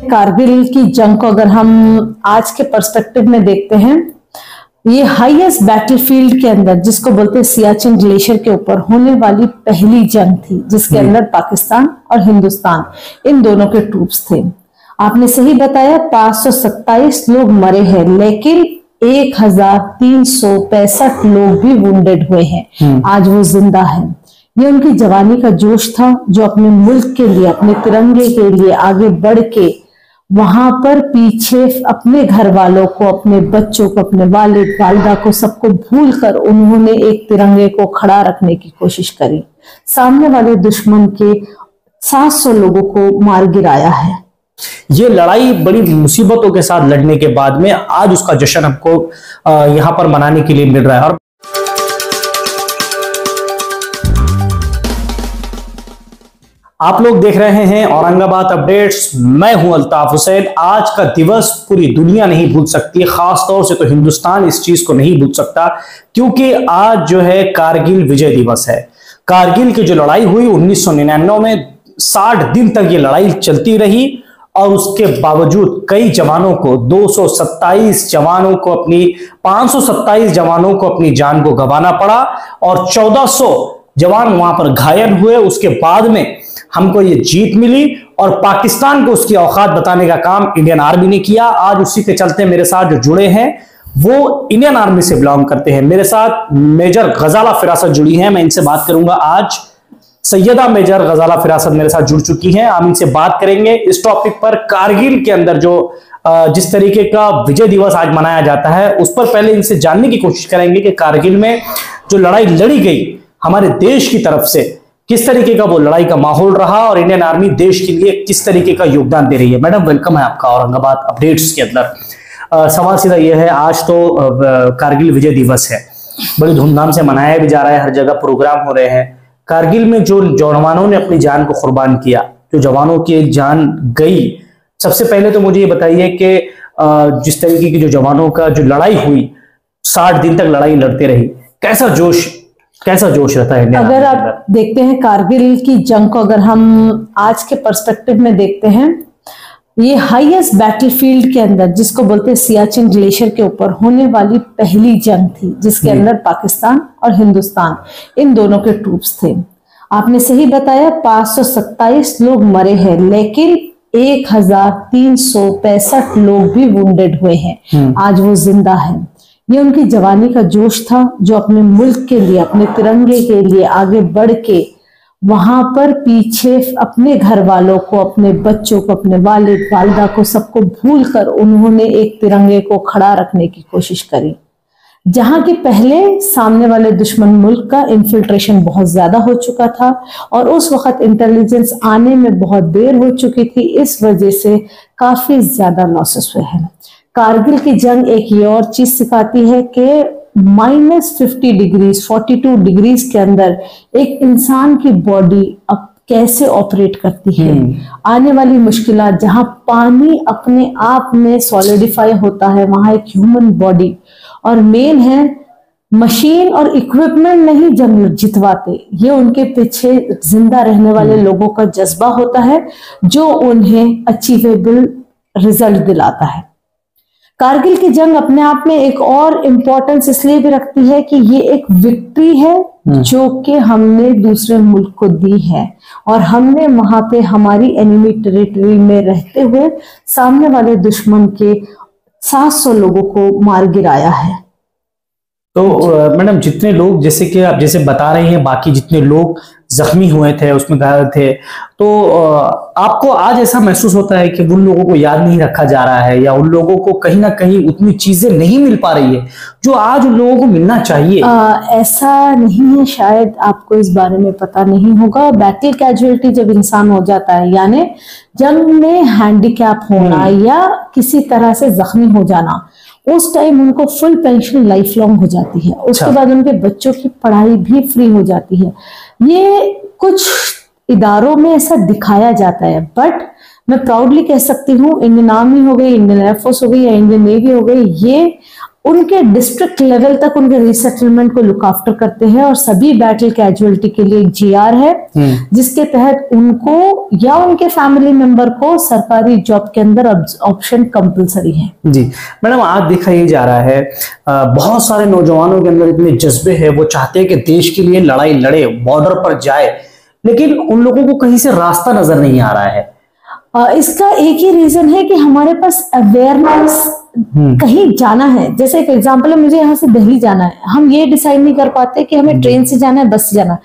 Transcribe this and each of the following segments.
कारगिल की जंग को अगर हम आज के पर्सपेक्टिव में देखते हैं, ये हाईएस्ट बैटलफील्ड के अंदर जिसको बोलते हैं सियाचिन ग्लेशियर के ऊपर होने वाली पहली जंग थी, जिसके अंदर पाकिस्तान और हिंदुस्तान इन दोनों के ट्रूप्स थे। आपने सही बताया, 527 लोग मरे हैं, लेकिन 1365 लोग भी वुंडेड हुए हैं। आज वो जिंदा है। ये उनकी जवानी का जोश था, जो अपने मुल्क के लिए, अपने तिरंगे के लिए आगे बढ़ के वहां पर पीछे अपने घर वालों को, अपने बच्चों को, अपने वालिद वालिदा को, सबको भूल कर उन्होंने एक तिरंगे को खड़ा रखने की कोशिश करी। सामने वाले दुश्मन के 700 लोगों को मार गिराया है। ये लड़ाई बड़ी मुसीबतों के साथ लड़ने के बाद में आज उसका जश्न हमको यहाँ पर मनाने के लिए मिल रहा है। और आप लोग देख रहे हैं औरंगाबाद अपडेट्स। मैं हूं अल्ताफ हुसैन। आज का दिवस पूरी दुनिया नहीं भूल सकती, खास तौर से तो हिंदुस्तान इस चीज को नहीं भूल सकता, क्योंकि आज जो है कारगिल विजय दिवस है। कारगिल की जो लड़ाई हुई 1999 में, 60 दिन तक ये लड़ाई चलती रही और उसके बावजूद कई जवानों को, 227 जवानों को अपनी 527 जवानों को अपनी जान को गंवाना पड़ा और 1400 जवान वहां पर घायल हुए। उसके बाद में हमको ये जीत मिली और पाकिस्तान को उसकी औकात बताने का काम इंडियन आर्मी ने किया। आज उसी के चलते मेरे साथ जो जुड़े हैं वो इंडियन आर्मी से बिलोंग करते हैं। मेरे साथ मेजर गजाला फिरासत जुड़ी है, मैं इनसे बात करूंगा। आज सैयदा मेजर गजाला फिरासत मेरे साथ जुड़ चुकी हैं। हम इनसे बात करेंगे इस टॉपिक पर, कारगिल के अंदर जो जिस तरीके का विजय दिवस आज मनाया जाता है उस पर पहले इनसे जानने की कोशिश करेंगे कि कारगिल में जो लड़ाई लड़ी गई हमारे देश की तरफ से, किस तरीके का वो लड़ाई का माहौल रहा और इंडियन आर्मी देश के लिए किस तरीके का योगदान दे रही है। मैडम, वेलकम है आपका औरंगाबाद अपडेट्स के अंदर। सवाल सीधा ये है, आज तो कारगिल विजय दिवस है, बड़ी धूमधाम से मनाया भी जा रहा है, हर जगह प्रोग्राम हो रहे हैं। कारगिल में जो जवानों ने अपनी जान को कुर्बान किया, जो जवानों की जान गई, सबसे पहले तो मुझे ये बताइए कि जिस तरीके की जो जवानों का जो लड़ाई हुई, 60 दिन तक लड़ाई लड़ते रही, कैसा जोश रहता है? अगर आप देखते हैं कारगिल की जंग को अगर हम आज के पर्सपेक्टिव में देखते हैं, ये हाईएस्ट बैटलफील्ड के अंदर जिसको बोलते हैं सियाचिन ग्लेशियर के ऊपर होने वाली पहली जंग थी, जिसके अंदर पाकिस्तान और हिंदुस्तान इन दोनों के ट्रूप्स थे। आपने सही बताया, 527 लोग मरे हैं, लेकिन 1365 लोग भी वुंडेड हुए हैं। आज वो जिंदा है। ये उनकी जवानी का जोश था, जो अपने मुल्क के लिए, अपने तिरंगे के लिए आगे बढ़ के वहां पर पीछे अपने घर वालों को, अपने बच्चों को, अपने वालिद वालिदा को, सबको भूल कर उन्होंने एक तिरंगे को खड़ा रखने की कोशिश करी। जहां कि पहले सामने वाले दुश्मन मुल्क का इन्फिल्ट्रेशन बहुत ज्यादा हो चुका था और उस वक्त इंटेलिजेंस आने में बहुत देर हो चुकी थी, इस वजह से काफी ज्यादा लॉसेस हुए हैं। कारगिल की जंग एक ये और चीज सिखाती है कि -50 डिग्रीज 42 डिग्रीज के अंदर एक इंसान की बॉडी अब कैसे ऑपरेट करती है। आने वाली मुश्किलात, जहां पानी अपने आप में सॉलिडिफाई होता है, वहां एक ह्यूमन बॉडी और मेन है मशीन और इक्विपमेंट नहीं जंग जितवाते, ये उनके पीछे जिंदा रहने वाले लोगों का जज्बा होता है, जो उन्हें अचीवेबल रिजल्ट दिलाता है। कारगिल की जंग अपने आप में एक और इम्पोर्टेंस इसलिए भी रखती है कि ये एक विक्ट्री है जो कि हमने दूसरे मुल्क को दी है और हमने वहां पे हमारी एनिमी टेरिटरी में रहते हुए सामने वाले दुश्मन के 700 लोगों को मार गिराया है। तो मैडम, जितने लोग, जैसे कि आप जैसे बता रहे हैं, बाकी जितने लोग जख्मी हुए थे, उसमें घायल थे, तो आपको आज ऐसा महसूस होता है कि उन लोगों को याद नहीं रखा जा रहा है या उन लोगों को कहीं ना कहीं उतनी चीजें नहीं मिल पा रही है जो आज उन लोगों को मिलना चाहिए? ऐसा नहीं है, शायद आपको इस बारे में पता नहीं होगा। बैटल कैजुअलिटी जब इंसान हो जाता है, यानी जंग में हैंडीकैप होना या किसी तरह से जख्मी हो जाना, उस टाइम उनको फुल पेंशन लाइफ लॉन्ग हो जाती है। उसके बाद उनके बच्चों की पढ़ाई भी फ्री हो जाती है। ये कुछ इदारों में ऐसा दिखाया जाता है, बट मैं प्राउडली कह सकती हूँ, इंडियन आर्मी हो गई, इंडियन एयरफोर्स हो गई या इंडियन नेवी हो गई, ये उनके डिस्ट्रिक्ट लेवल तक उनके रिसेटलमेंट को लुक आफ्टर करते हैं, और सभी बैटल कैजुअलिटी के लिए एक जीआर है जिसके तहत उनको या उनके फैमिली मेंबर को सरकारी जॉब के अंदर ऑप्शन कंपलसरी है। जी मैडम, आज देखा ये जा रहा है बहुत सारे नौजवानों के अंदर इतने जज्बे हैं, वो चाहते हैं कि देश के लिए लड़ाई लड़े, बॉर्डर पर जाए, लेकिन उन लोगों को कहीं से रास्ता नजर नहीं आ रहा है। इसका एक ही रीजन है कि हमारे पास अवेयरनेस, कहीं जाना है, जैसे एक एग्जांपल है, मुझे यहाँ से दिल्ली जाना है, हम ये डिसाइड नहीं कर पाते कि हमें ट्रेन से जाना है, बस से जाना है।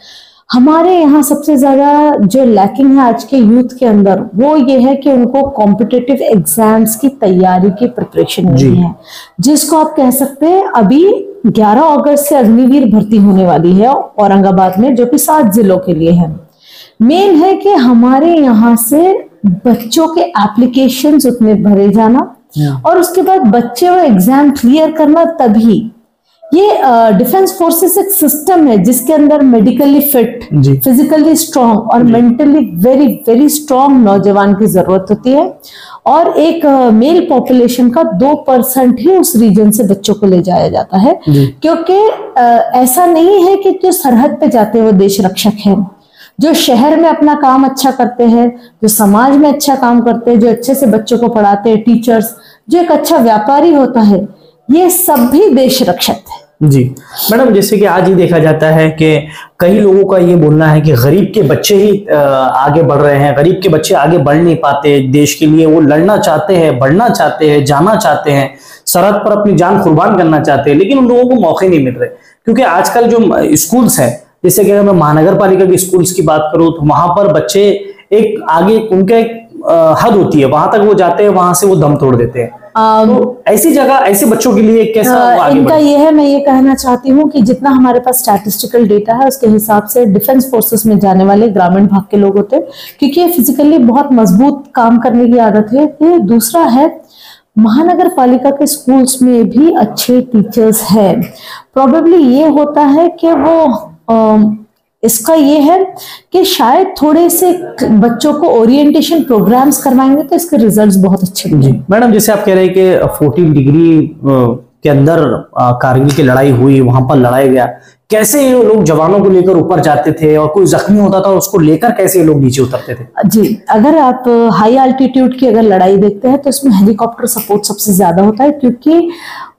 हमारे यहाँ सबसे ज्यादा जो लैकिंग है आज के यूथ के अंदर वो ये है कि उनको कॉम्पिटिटिव एग्जाम्स की तैयारी की प्रिपरेशन नहीं है, जिसको आप कह सकते हैं अभी 11 अगस्त से अग्निवीर भर्ती होने वाली है औरंगाबाद में, जो कि 7 जिलों के लिए है। मेन है कि हमारे यहाँ से बच्चों के एप्लीकेशंस उतने भरे जाना और उसके बाद बच्चे वो एग्जाम क्लियर करना, तभी ये डिफेंस फोर्सेस एक सिस्टम है जिसके अंदर मेडिकली फिट, फिजिकली स्ट्रांग और मेंटली वेरी वेरी स्ट्रांग नौजवान की जरूरत होती है, और एक मेल पॉपुलेशन का 2% ही उस रीजन से बच्चों को ले जाया जाता है, क्योंकि ऐसा नहीं है कि जो सरहद पे जाते हैं वो देश रक्षक है। जो शहर में अपना काम अच्छा करते हैं, जो समाज में अच्छा काम करते हैं, जो अच्छे से बच्चों को पढ़ाते हैं, टीचर्स, जो एक अच्छा व्यापारी होता है, ये सब भी देश रक्षक है। जी मैडम, जैसे कि आज ही देखा जाता है कि कई लोगों का ये बोलना है कि गरीब के बच्चे ही आगे बढ़ रहे हैं, गरीब के बच्चे आगे बढ़ नहीं पाते देश के लिए, वो लड़ना चाहते हैं, बढ़ना चाहते हैं, जाना चाहते हैं, सरहद पर अपनी जान कुर्बान करना चाहते हैं, लेकिन उन लोगों को मौके नहीं मिल रहे, क्योंकि आजकल जो स्कूल्स हैं, जैसे कि अगर मैं महानगर पालिका के स्कूल्स की बात करूं तो वहां पर बच्चे एक आगे उनका एक हद होती है, वहां तक वो जाते हैं, वहां से वो दम तोड़ देते हैं। तो ऐसी जगह ऐसे बच्चों के लिए कैसा आगे इनका ये है, मैं ये कहना चाहती हूँ कि जितना हमारे पास स्टैटिस्टिकल डेटा है उसके हिसाब से डिफेंस फोर्सेस में जाने वाले ग्रामीण भाग के लोग होते हैं, क्योंकि ये फिजिकली बहुत मजबूत काम करने की आदत है। ये दूसरा है, महानगर पालिका के स्कूल्स में भी अच्छे टीचर्स हैं। प्रोबेबली ये होता है कि वो इसका ये है कि शायद थोड़े से बच्चों को ओरिएंटेशन प्रोग्राम्स करवाएंगे तो इसके रिजल्ट्स बहुत अच्छे होंगे। मैडम, जैसे आप कह रहे हैं कि 14 डिग्री के अंदर कारगिल की लड़ाई हुई, वहां पर लड़ाया गया, कैसे ये लोग जवानों को लेकर ऊपर जाते थे और कोई जख्मी होता था उसको लेकर कैसे ये लोग नीचे उतरते थे? जी, अगर आप हाई एल्टीट्यूड की अगर लड़ाई देखते हैं तो इसमें हेलीकॉप्टर सपोर्ट सबसे ज्यादा होता है, क्योंकि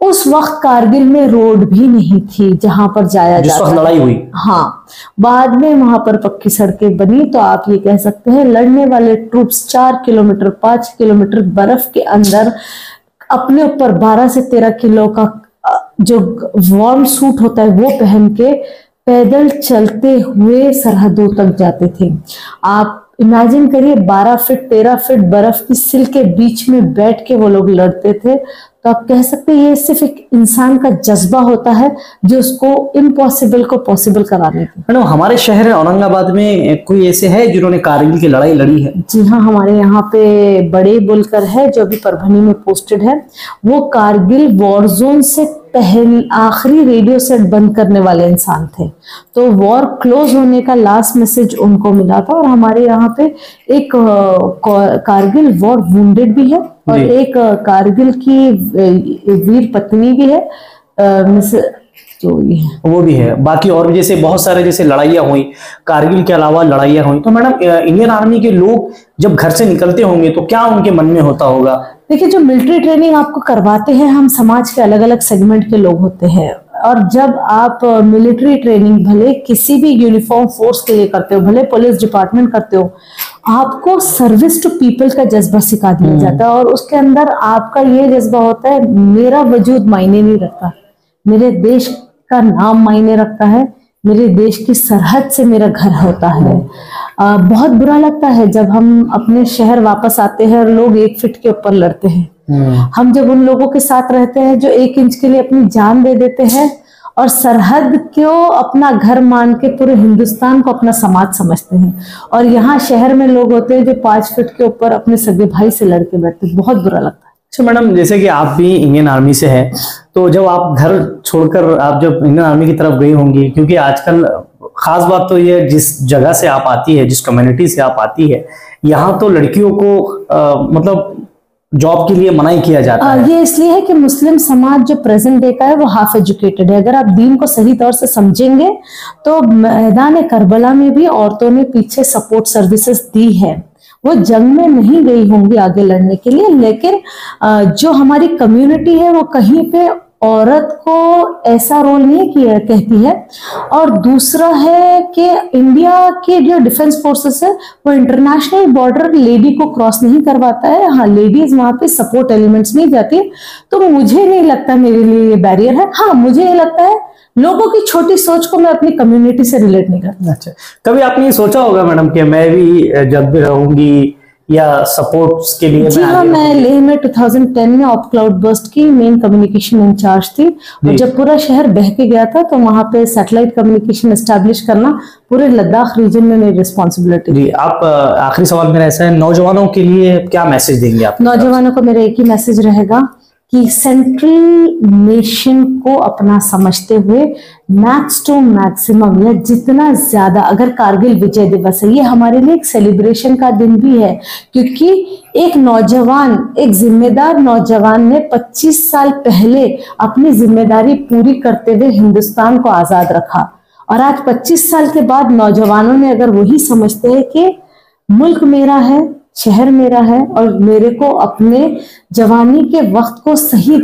उस वक्त कारगिल में रोड भी नहीं थी जहां पर जाया जिस वक्त लड़ाई हुई। हाँ, बाद में वहां पर पक्की सड़कें बनी, तो आप ये कह सकते हैं लड़ने वाले ट्रूप्स 4 किलोमीटर 5 किलोमीटर बर्फ के अंदर अपने ऊपर 12 से 13 किलो का जो वार्म सूट होता है वो पहन के पैदल चलते हुए सरहदों तक जाते थे। आप इमेजिन करिए, 12 फीट 13 फीट बर्फ की सिल के बीच में बैठ के वो लोग लड़ते थे। तो आप कह सकते हैं ये सिर्फ एक इंसान का जज्बा होता है जो उसको इम्पॉसिबल को पॉसिबल कराने की। मैडम, हमारे शहर औरंगाबाद में कोई ऐसे है जिन्होंने कारगिल की लड़ाई लड़ी है? जी हाँ, हमारे यहाँ पे बड़े बुलकर है जो अभी परभनी में पोस्टेड है। वो कारगिल वॉर जोन से आखिरी रेडियो सेट बंद करने वाले इंसान थे। तो वॉर क्लोज होने का लास्ट मैसेज उनको मिला था। और हमारे यहाँ पे एक कारगिल वॉर वुंडेड भी है और एक कारगिल की वीर पत्नी भी है, जो ये है वो भी है। बाकी और भी जैसे बहुत सारे जैसे लड़ाइयाँ हुई, कारगिल के अलावा लड़ाइयाँ हुई, तो मैडम इंडियन आर्मी के लोग जब घर से निकलते होंगे तो क्या उनके मन में होता होगा? देखिए, जो मिलिट्री ट्रेनिंग आपको करवाते हैं, हम समाज के अलग अलग सेगमेंट के लोग होते हैं, और जब आप मिलिट्री ट्रेनिंग भले किसी भी यूनिफॉर्म फोर्स के लिए करते हो, भले पुलिस डिपार्टमेंट करते हो, आपको सर्विस टू पीपल का जज्बा सिखा दिया जाता है। और उसके अंदर आपका ये जज्बा होता है, मेरा वजूद मायने नहीं रखता, मेरे देश का नाम मायने रखता है, मेरे देश की सरहद से मेरा घर होता है। बहुत बुरा लगता है जब हम अपने शहर वापस आते हैं और लोग 1 फीट के ऊपर लड़ते हैं। हम जब उन लोगों के साथ रहते हैं जो 1 इंच के लिए अपनी जान दे देते हैं और सरहद को अपना घर मान के पूरे हिंदुस्तान को अपना समाज समझते हैं, और यहाँ शहर में लोग होते हैं जो 5 फीट के ऊपर अपने सगे भाई से लड़के बैठते हैं। बहुत बुरा लगता है। अच्छा मैडम, जैसे कि आप भी इंडियन आर्मी से है, तो जब आप घर छोड़कर आप जब इंडियन आर्मी की तरफ गई होंगी, क्योंकि आजकल खास बात तो ये जिस जगह से आप आती है, जिस कम्युनिटी से आप आती है, यहाँ तो लड़कियों को मतलब जॉब के लिए मनाही किया जाता है? ये इसलिए है कि मुस्लिम समाज जो प्रेजेंट डे का है वो हाफ एजुकेटेड है। अगर आप दीन को सही तौर से समझेंगे तो मैदान करबला में भी औरतों ने पीछे सपोर्ट सर्विसेज दी है। वो जंग में नहीं गई होंगी आगे लड़ने के लिए, लेकिन जो हमारी कम्युनिटी है वो कहीं पे औरत को ऐसा रोल नहीं किया कहती है। और दूसरा है कि इंडिया के जो डिफेंस फोर्सेस है वो इंटरनेशनल बॉर्डर लेडी को क्रॉस नहीं करवाता है। हाँ, लेडीज वहां पे सपोर्ट एलिमेंट्स में जाती है, तो मुझे नहीं लगता मेरे लिए ये बैरियर है। हाँ, मुझे ये लगता है लोगों की छोटी सोच को मैं अपनी कम्युनिटी से रिलेट नहीं करती। अच्छा, कभी आपने ये सोचा होगा मैडम कि मैं भी जब भी रहूंगी या सपोर्ट्स के लिए? जी हाँ, मैं लेह में 2010 में ऑफ क्लाउड बर्स्ट की मेन कम्युनिकेशन इंचार्ज थी, और जब पूरा शहर बह के गया था तो वहां पे सैटेलाइट कम्युनिकेशन एस्टैब्लिश करना पूरे लद्दाख रीजन में मेरी रिस्पॉन्सिबिलिटी। जी, आप आखिरी सवाल मेरा ऐसा है, नौजवानों के लिए क्या मैसेज देंगे आप? नौजवानों को मेरा एक ही मैसेज रहेगा कि सेंट्रल नेशन को अपना समझते हुए मैक्स टू मैक्सिमम या जितना ज्यादा, अगर कारगिल विजय दिवस है, ये हमारे लिए एक सेलिब्रेशन का दिन भी है, क्योंकि एक नौजवान, एक जिम्मेदार नौजवान ने 25 साल पहले अपनी जिम्मेदारी पूरी करते हुए हिंदुस्तान को आजाद रखा। और आज 25 साल के बाद नौजवानों ने अगर वही समझते हैं कि मुल्क मेरा है, शहर मेरा है और मेरे को अपने जवानी के वक्त को सही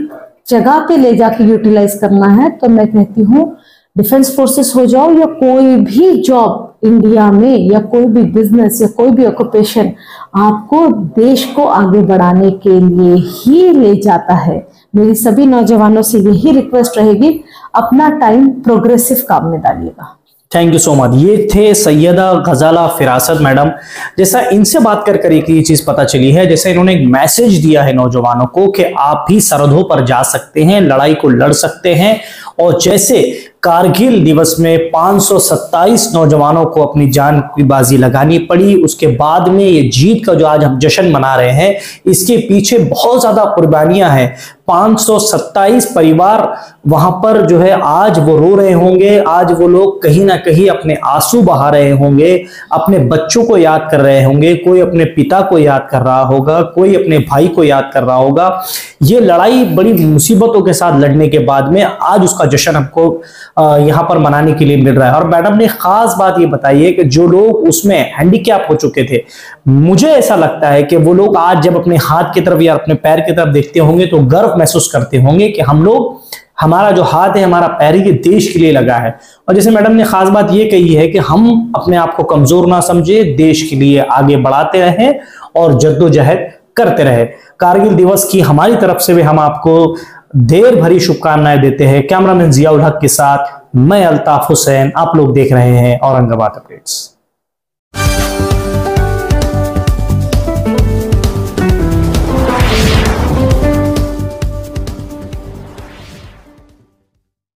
जगह पे ले जाके यूटिलाइज करना है, तो मैं कहती हूँ डिफेंस फोर्सेस हो जाओ या कोई भी जॉब इंडिया में या कोई भी बिजनेस या कोई भी ऑक्यूपेशन आपको देश को आगे बढ़ाने के लिए ही ले जाता है। मेरी सभी नौजवानों से यही रिक्वेस्ट रहेगी, अपना टाइम प्रोग्रेसिव काम में डालिएगा। Thank you so much. ये थे सैयदा गजाला फिरासत मैडम। जैसा इनसे बात कर एक ये चीज पता चली है, जैसे इन्होंने एक मैसेज दिया है नौजवानों को कि आप भी सरहदों पर जा सकते हैं, लड़ाई को लड़ सकते हैं। और जैसे कारगिल दिवस में 527 नौजवानों को अपनी जान की बाजी लगानी पड़ी, उसके बाद में ये जीत का जो आज हम जश्न मना रहे हैं, इसके पीछे बहुत ज्यादा कुर्बानियां हैं। 527 परिवार वहां पर जो है आज वो रो रहे होंगे, आज वो लोग कहीं ना कहीं अपने आंसू बहा रहे होंगे, अपने बच्चों को याद कर रहे होंगे, कोई अपने पिता को याद कर रहा होगा, कोई अपने भाई को याद कर रहा होगा। ये लड़ाई बड़ी मुसीबतों के साथ लड़ने के बाद में आज उसका जश्न हमको यहाँ पर मनाने के लिए मिल रहा है। और मैडम ने खास बात ये बताई है कि जो लोग उसमें हैंडीकैप हो चुके थे, मुझे ऐसा लगता है कि वो लोग आज जब अपने हाथ की तरफ या अपने पैर की तरफ देखते होंगे तो गर्व महसूस करते होंगे कि हम लोग, हमारा जो हाथ है, हमारा पैर ही देश के लिए लगा है। और जैसे मैडम ने खास बात ये कही है कि हम अपने आप को कमजोर ना समझे, देश के लिए आगे बढ़ाते रहें और जद्दोजहद करते रहे। कारगिल दिवस की हमारी तरफ से भी हम आपको ढेर भरी शुभकामनाएं देते हैं। कैमरामैन जियाउल हक के साथ मैं अल्ताफ हुसैन, आप लोग देख रहे हैं औरंगाबाद अपडेट्स।